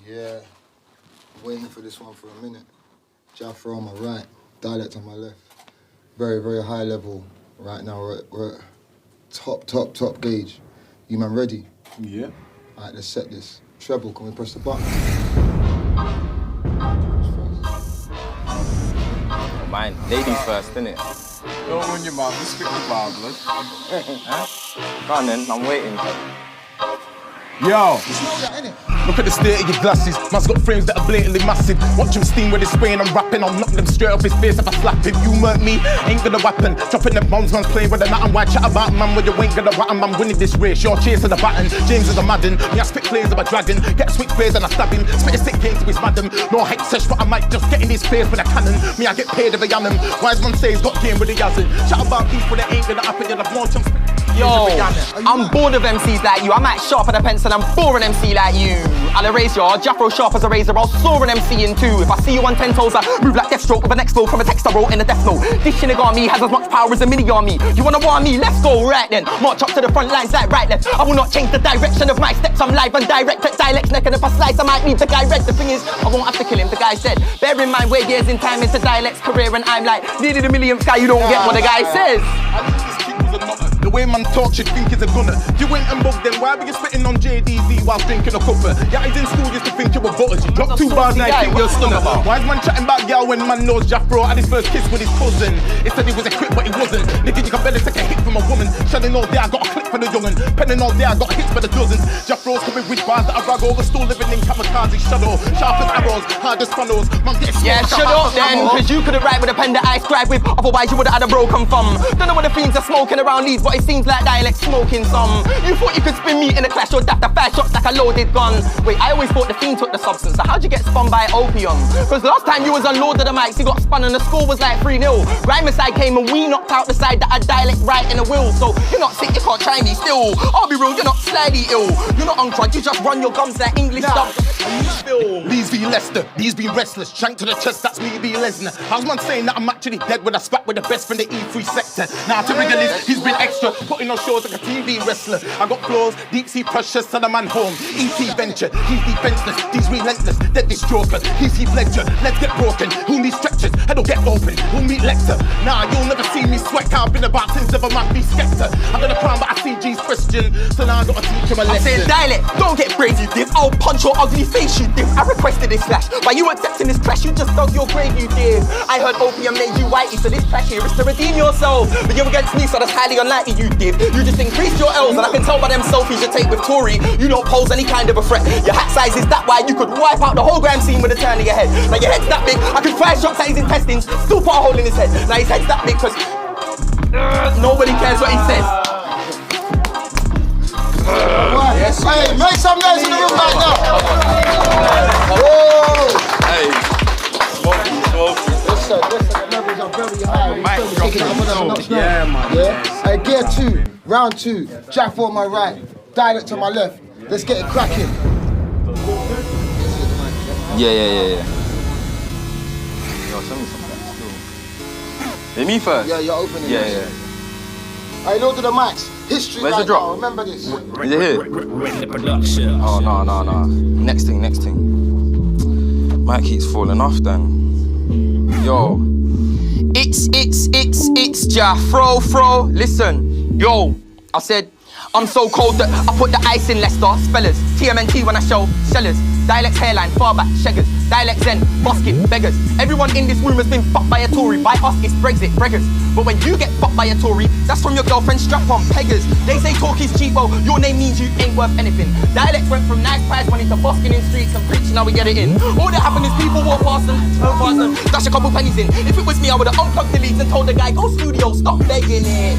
Yeah, waiting for this one for a minute. Jafro on my right, Dialect on my left. Very, very high level right now. We're at top gauge. You man ready? Yeah. All right, let's set this. Treble, can we press the button? Mine, ladies first, innit? Don't run your mouth, just spit the bar, blood. Huh? Go on then, I'm waiting. Yo! Innit? Look at the state of your glasses. Man's got frames that are blatantly massive. Watch him steam with his spray and I'm rapping. I'll knock them straight off his face if I slap him. You murk me, ain't gonna weapon. Dropping the bombs, man's playing with the nut and white. Chat about man when you ain't gonna rat him. I'm winning this race. You're chasing the baton. James is a Madden. Me, I spit flames of a dragon. Get a switch blades and I stab him. Spit a sick game to his madam. No hype sesh, but I might just get in his face with a cannon. Me, I get paid if I yam him. Wise man say he's got game with the yazin. Chat about beef when it ain't gonna happen. You'll have more chance. Yo, I'm bored of MCs like you. I might sharpen a pencil and bore an MC like you. I'll erase your Jafro sharp as a razor. I'll saw an MC in two. If I see you on 10 toes, I move like Deathstroke with an explode from a text I wrote in a death note. This Shinigami has as much power as a mini army. You wanna war me? Let's go right then. March up to the front lines like right left. I will not change the direction of my steps. I'm live and direct at Dialect's neck, and if I slice, I might leave the guy red. The thing is, I won't have to kill him. The guy said, bear in mind we're years in time into Dialect's career, and I'm like nearly the millionth guy. You don't get what the guy says. The way man talks, you'd think he's a gunner. If you went and bugged then why were you spitting on JDZ while drinking a cuppa? Yeah, I in school used to think you were butters. You dropped 2 bars and I think you're a stunner. Why is man chatting about gal when man knows Jafro had his first kiss with his cousin? He said he was a crip but he wasn't. Nigga, you can better take a hit from a woman. Shelling all day, I got a clip for the young'un. Penning all day, I got hits for the dozens. Jafro's coming with bars that I rag over. Still living in kamikaze shadow. Sharp as arrows, hard as funnels. Man, get yeah, shut up then, cause you could've write with a pen that I scribe with. Otherwise you would've had a broken thumb. Don't know what the fiends are smoking around these, but it seems like Dialect smoking some. You thought you could spin me in a clash or daft the 5 shots like a loaded gun. Wait, I always thought the fiend took the substance, so how'd you get spun by opium? Cause last time you was on Lord of the Mics, you got spun and the score was like 3-0. Rhymer side came and we knocked out the side that had Dialect right in the will. So you're not sick, you can't try me still. I'll be real, you're not slightly ill. You're not on crud, you just run your gums like English stuff. These be Leicester, these be restless. Shank to the chest, that's me be Lesnar. How's man saying that I'm actually dead when I spat with the best from the E3 sector? Now to riddle is, he's been extra, putting on shows like a TV wrestler. I got flows, deep sea pressure, send a man home. E.T. venture, he's defenseless, he's relentless, dead this joker. He's Heath Ledger, let's get broken. Who needs stretchers? Head will get open. Who meet Lecter? Nah, you'll never see me sweat. I've been about since ever man be Skepta. I got a crown, but I see G's question, so now I gotta teach him a lesson. I said, Dialect, don't get crazy, div. I'll punch your ugly face, you div. I requested this slash. By you accepting this clash, you just dug your grave, you div. I heard opium made you whitey, so this clash here is to redeem yourself. But you're against me, so that's highly unlikely, you div. You just increased your L's, and I can tell by them selfies you take with Tory, you don't pose any kind of a threat. Your hat size is that wide, you could wipe out the whole gram scene with a turn of your head. Like your head's that big, I could fire shots at his intestines, still put a hole in his head. Now his head's that big, cause nobody cares what he says. Yes, hey, make some noise in the room right now. Whoa. Hey, smoking. Listen, the levels are very high. We're taking up on the Yeah, man. Yeah? Hey, gear 2, round 2. Jafro on my right, Dialect on my left. Let's get it cracking. Yeah. Yo, send me some of that still. Hey, me first? Yeah, you're opening. Yeah. I Lord of the Mics. History Where's right the drop? now, remember this. Is it here? Oh, no. Next thing. Mic keeps falling off then. Yo. It's Jafro, fro. Listen, yo, I said, I'm so cold that I put the ice in Leicester. Spellers, TMNT when I show shellers. Dialect's hairline, far back, shaggers. Dialect Zen, busking, beggars. Everyone in this room has been fucked by a Tory. By us, it's Brexit, breggers. But when you get fucked by a Tory, that's from your girlfriend's strap-on peggers. They say talk is cheap, well, your name means you ain't worth anything. Dialect went from nice prize money to busking in streets and preaching, now we get it in. All that happened is people walk past them, dash a couple pennies in. If it was me, I would've unplugged the leads and told the guy, go studio, stop begging it.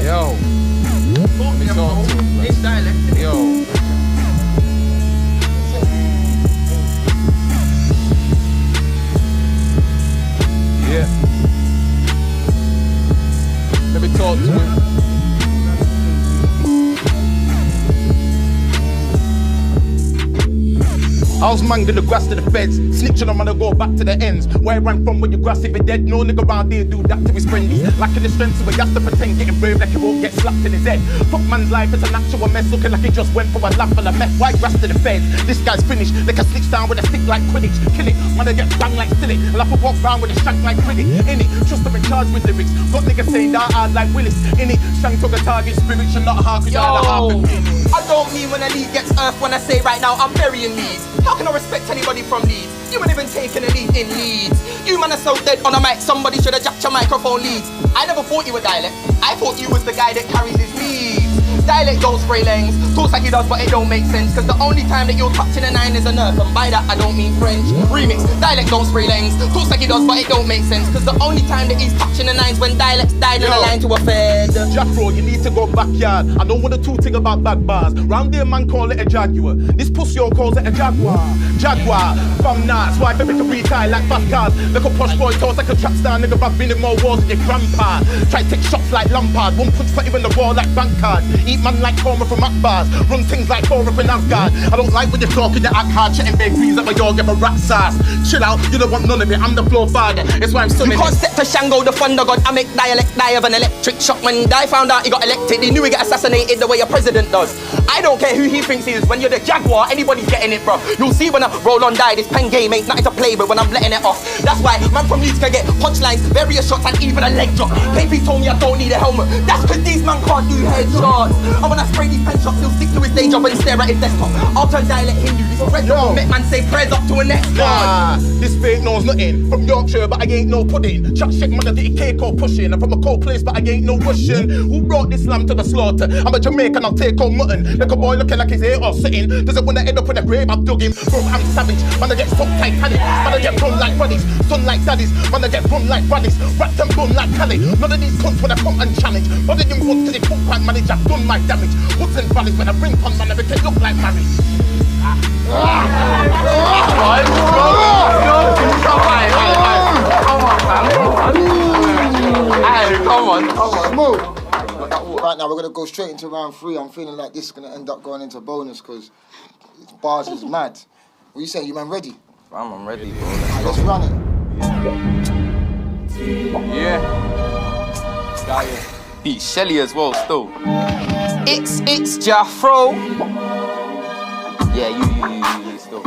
Yo. It's Dialect. Yo. Yeah. Let me talk to him. I was mangling the grass to the feds. Snitching on man to go back to the ends. Where I ran from when you grass if you're dead. No nigga round here do that to his friends. Lacking the strength so he has to pretend getting brave like he won't get slapped in his head. Fuck man's life, it's an actual mess. Looking like he just went for a laugh full of meth. Why grass to the feds? This guy's finished. They can snitch down with a stick like Quidditch. Kill it, man, they get bang like silly. I'll have to walk round with a shank like Riddick. In it, trust them in charge with lyrics. Got niggas saying that hard like Willis. In it, shank took a target, spirit should not hark. Yo, I don't mean when a lead gets earth when I say right now I'm burying Leeds. How can I respect anybody from Leeds? You ain't even taking a lead in Leeds. You man are so dead on a mic, somebody should have jacked your microphone leads. I never thought you were Dialect. I thought you was the guy that carries his leads. Dialect don't spray lanes, talks like he does but it don't make sense. Cause the only time that you're touching a nine is a nerf, and by that I don't mean French. Remix, Dialect don't spray lanes, talks like he does but it don't make sense. Cause the only time that he's touching the nines when Dialect's died in a line to a fed. Jafro, you need to go backyard. I don't want the two thing about bad bars. Round there man call it a Jaguar. This pussy calls it a Jaguar. Jaguar, from Nas, why baby can retire like fast cars. Look a posh boy toes like a trap star. Nigga I've been in more wars than your grandpa. Try to take shots like Lampard. One punch put him in the wall like bank card. Eat man like Homer from Akbars. Run things like Thor up in Asgard. I don't like when you're talking, you act hard. Chatting big greens like my dog give a rat sauce. Chill out, you don't want none of it. I'm the floor father. That's why I'm still You can't step to Shango, the thunder god. I make Dialect die of an electric shock. When Di found out he got elected, he knew he got assassinated the way a president does. I don't care who he thinks he is. When you're the Jaguar, anybody's getting it, bro. You'll see when I roll on Die, this pen game ain't nothing to play with when I'm letting it off. That's why man from Leeds can get punchlines, various shots, and even a leg drop. KP told me I don't need a helmet. That's cause these man can't do headshots. And when I spray these pen shots, he'll stick to his day job and stare at his desktop. I'll turn Dialect Hindu. This red dog make man say prayers up to a next Nah, this fake knows nothing. From Yorkshire, but I ain't no pudding. Chuck shit, man, I did cake or pushing. I'm from a cold place, but I ain't no Russian. Who brought this lamb to the slaughter? I'm a Jamaican, I'll take on mutton. Like a boy looking like he's here or sitting. Doesn't wanna end up in a grave, I've dug him. Bro, I'm savage. Man, I get so Titanic. Man, I get run like buddies. Son like daddies. Man, I get run like buddies. Wrapped and bun like Cali. None of these cunts when I come and challenge. None of them ones cause they put quite manage. I've done my damage. Hoods and valleys when I bring pun, man, I make it look like marriage. Come on. Smooth. Right now we're gonna go straight into round 3. I'm feeling like this is gonna end up going into bonus because bars is mad. What you saying? You man ready? I'm ready, bro. Right, let's run it. Yeah. Beat Shelly as well, still. It's Jafro. Yeah, you still.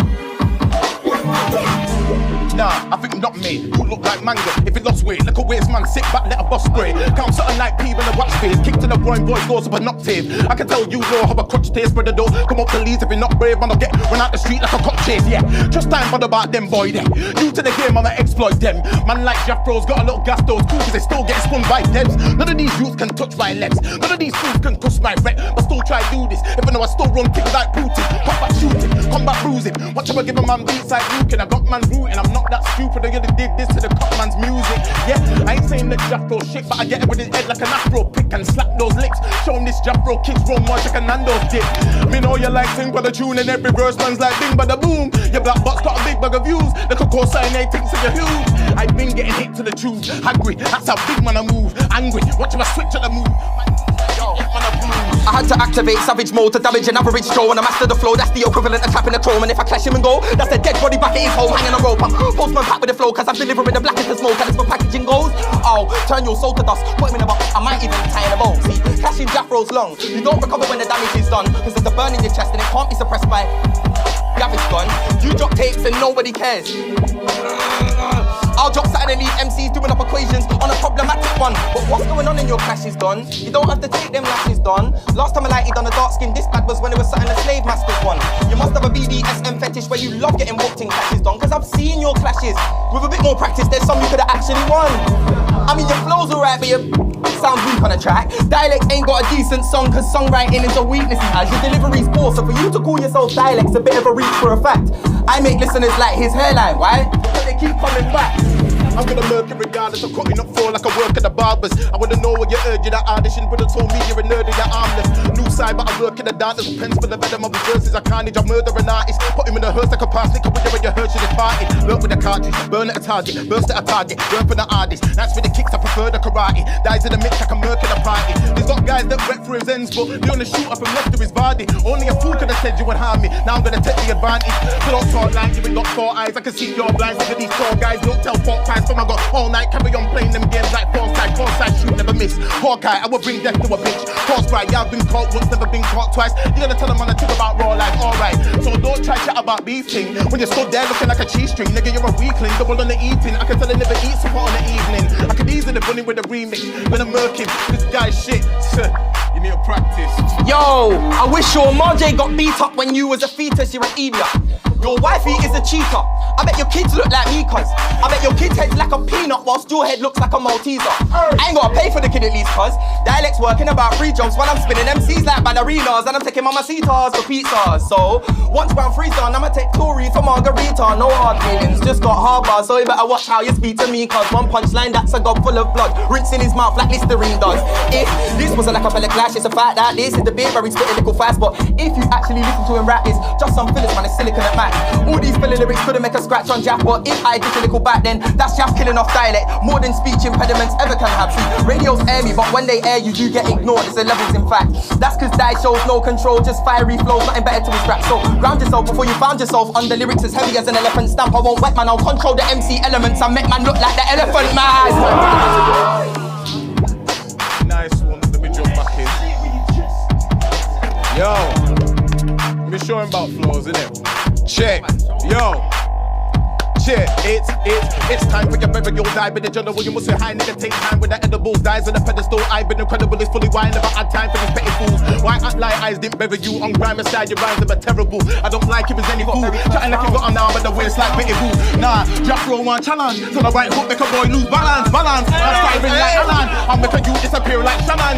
Nah, I think not me. You look like manga. If it lost weight, look at where's man. Sit back, let a boss spray. Count something like P when the watch face. Kick to the groin, voice goes up an octave. I can tell you know how a crutch taste, brother. Don't come up the leads if you're not brave, man. I'll get run out the street like a cop chase. Yeah, just time bother about them, boy. Them new to the game, I'ma exploit them. Man like Jafro's got a little gas, those cool, cause they still get spun by debs. None of these youths can touch my legs. None of these fools can cuss my rep. But still try to do this. Even though I still run things like Putin. Combat shooting, combat bruising. Watch him give a man beats like Lukin. I got man rooting. I'm not that stupid. I gotta dig this to the cop man's music. Yeah, I ain't saying that Jafro shit, but I get it with his head like an afro pick and slap those licks. Show him this Jafro kicks run more like a Nando's dick. Me know you like sing by the tune and every verse man's like bing by the boom. Your black box got a big bag of views. Look at cosine, they think so you're huge. I've been getting hit to the truth. Hungry, that's how big man I move. Angry, watch him I switch to the move. I had to activate savage mode to damage an average Joe. And I master the flow, that's the equivalent of tapping a chrome. And if I clash him and go, that's a dead body back at his hole, hanging a rope. I'm postman packed with the flow, cause I'm delivering the blackest of smoke. And it's my packaging goes, oh, turn your soul to dust, put him in a box, I might even tie in a bowl. See, clashing Jafro's long, you don't recover when the damage is done, cause there's a burn in your chest and it can't be suppressed by Gavin's gone. You drop tapes and nobody cares. I'll drop something and leave MCs doing up equations on a problematic one. But what's going on in your clash is done. You don't have to take them lashes done. Last time I lighted on a dark skin, this bad was when it was something the slave masters won. You must have a BDSM fetish where you love getting whooped in clashes done. Cause I've seen your clashes. With a bit more practice, there's some you could have actually won. I mean, your flow's alright, but your sounds weak on a track. Dialect ain't got a decent song, cause songwriting is a weakness he has. Your delivery's poor, so for you to call yourself Dialect's a bit of a reach for a fact. I make listeners like his hairline, why? Because they keep coming back. I'm gonna murk it regardless of cutting up for like I work at the barbers. I wanna know what you heard, you that audition, but told me you're a nerd and you're armless. New side, but I work in the darkness. Pens for the venom of the verses. I carnage, I murder an artist. Put him in the hearse like a pass, lick up with you when you heard you party. Work with a cartridge, burn at a target, burst at a target, burn for the artist. That's for the kicks, I prefer the karate. Dies in the mix like a murk in a party. There's got guys that wet for his ends, but they only shoot up and left to his body. Only a fool could have said you would harm me. Now I'm gonna take the advantage. So don't talk like you ain't got 4 eyes. I can see your blinds. Look at these 4 guys. Don't tell 4 times. From I got all night. Carry on playing them games like Foresight. Shoot, never miss. Hawkeye, I will bring death to a bitch. Horse ride, yeah, I've been caught once, never been caught twice. You gotta tell them on the tip about raw life, alright. So don't try chat about beef thing. When you stood there looking like a cheese string, nigga, you're a weakling. Double on the eating. I can tell I never eat support on the evening. I could easily run in with a remix. When I'm murking, this guy's shit. You need to practice. Yo, I wish your Marjay got beat up when you was a fetus, you're an idiot. Your wifey is a cheater. I bet your kids look like me, cuz. I bet your kid's head's like a peanut whilst your head looks like a Malteser. I ain't gotta pay for the kid at least, cuz. Dialect's working about 3 jobs while I'm spinning MCs like ballerinas and I'm taking mamacitas for pizzas. So, once round 3's done, I'ma take Tory for margarita. No hard feelings, just got hard bars. So you better watch how you speak to me, cuz. One punchline, that's a gob full of blood. Rinsing his mouth like Listerine does. If this was a acapella clash, it's a fact that this is the bit where he's spitting little fast. But if you actually listen to him rap, it's just some fillers, man, it's silicon at max. All these filler lyrics couldn't make a scratch on Jaf, but if I did a little back then, that's Jaf killing off dialect. More than speech impediments ever can have. See, radios air me, but when they air you, you get ignored. It's the levels in fact. That's cause die shows no control, just fiery flows, nothing better to his rap. So ground yourself before you found yourself on the lyrics as heavy as an elephant stamp. I won't wet man, I'll control the MC elements and make man look like the elephant man. Nice one, let me jump back in. Yo, let me show him about flows, innit? Check, yo. It's time for your baby, you'll die by the journal. You must say hi, nigga, take time with the edibles. Dies on the pedestal, I've been incredible, it's fully why I never had time for these petty fools. Why act like eyes didn't bury you on grime aside, your rhymes are terrible. I don't like if it's any fool. Chatting like you got an arm at the waist like Betty Boo. Nah, Jafro one challenge. So the right hook make a boy lose balance. I'm firing like Alan. I'll make a you disappear like Shannon.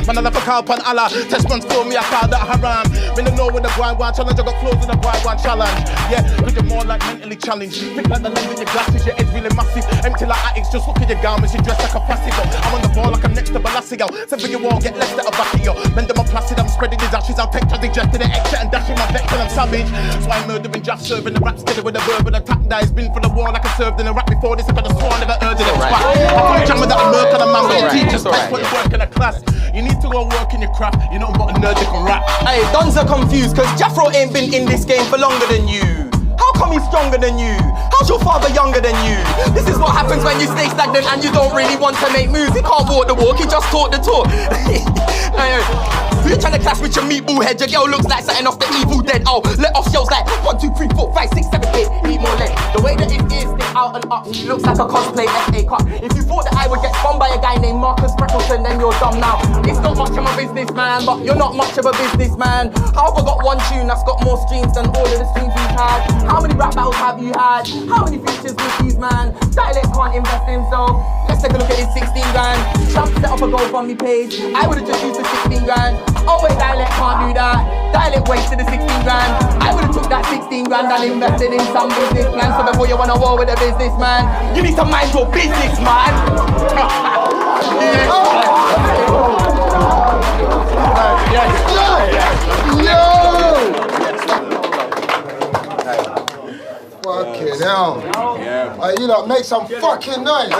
Man, I love a call pan Allah. Test runs for me, I call that haram. Me no know with the grind one challenge, I got flows in the grind one challenge. Yeah, cause you're more like mentally challenged. Like the lens in your glasses, your head's really massive. Empty like addicts, just look at your garments, you dress like a plastic. I'm on the ball like I'm next to Balassio. Send for your wall, get left at a back of you. Bend them up placid, I'm spreading his ashes. I'll take to dejected the exit and dashing my vector, I'm savage. So I'm murdering Jaf, serving the rap steady with a verb and attack that has been for the war like I served in a rap before this. I could have sworn I never heard of it. I can't jam with that murk and a man with teachers. That's what you work in a class. You need to go work in your craft. You know what a nerd that can rap. Hey, Dons are confused cause Jafro ain't been in this game for longer than you. How come he's stronger than you? How's your father younger than you? This is what happens when you stay stagnant and you don't really want to make moves. He can't walk the walk, he just talk the talk. You trying to clash with your meatball head? Your girl looks like something off the Evil Dead. Oh, let off shells like 1, 2, 3, 4, 5, 6, 7, 8. Eat more lead. The way that his ears stick out and up, he looks like a cosplay FA Cup. If you thought that I would get spun by a guy named Marcus Freckleton, then you're dumb now. It's not much of a businessman, but you're not much of a businessman. How have I got one tune that's got more streams than all of the streams we've had? How many rap battles have you had? How many features with these man? Dialect can't invest in himself. Let's take a look at his 16 grand. Trump set up a GoFundMe page. I would've just used the 16 grand. Oh wait, Dialect can't do that. Dialect wasted the 16 grand. I would've took that 16 grand and invested in some business plan. So before you wanna war with a businessman, you need to mind your business, man. Fucking hell. You lot make some fucking noise.